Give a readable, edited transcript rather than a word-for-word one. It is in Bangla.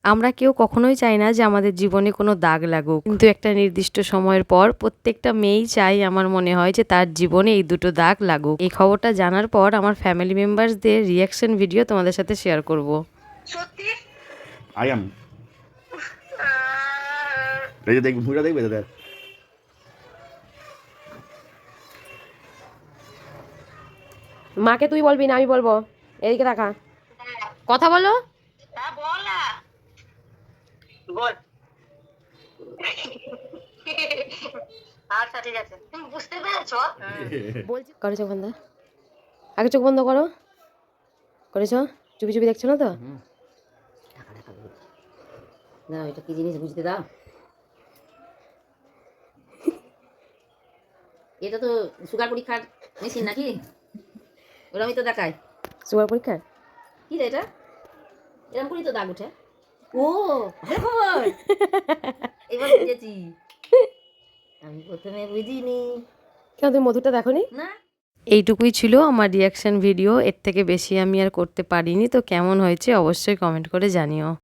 আমরা কেউ কখনোই চাই না যে আমাদের জীবনে কোনো দাগ লাগুক, কিন্তু একটা নির্দিষ্ট সময়ের পর প্রত্যেকটা মেয়েই চাই আমার মনে হয় যে তার জীবনে এই দুটো দাগ লাগুক। এই খবরটা জানার পর আমার ফ্যামিলি মেম্বার্সদের রিয়াকশন ভিডিও তোমাদের সাথে শেয়ার করব। সত্যি আই এম এই যে দেখ ভুঁড়া দেখবে দেখ মাকে তুই বলবি না আমি বলবো, এদিকে দেখা কথা বলো। হ্যাঁ বল না, বল। আচ্ছা ঠিক আছে, তুমি বুঝতে পেরেছো? বলছি করো চোখ বন্ধ, আগে চোখ বন্ধ করো। করেছো? চুপি চুপি দেখছো না তো? না এটা কি জিনিস বুঝতে দাও। এটা তো সুগার পরীক্ষার মেশিন নাকি? ওরমই তো দেখায় সুগার পরীক্ষা। কি রে এটা? এরকম করেই তো দাগ উঠে। ও দেখো এবার বুঝেছি, আমি প্রথমে বুঝিনি। কেন তুমি মধুটা দেখোনি? না এইটুকুই ছিল আমার রিয়াকশন ভিডিও, এর থেকে বেশি আমি আর করতে পারিনি। তো কেমন হয়েছে অবশ্যই কমেন্ট করে জানিও।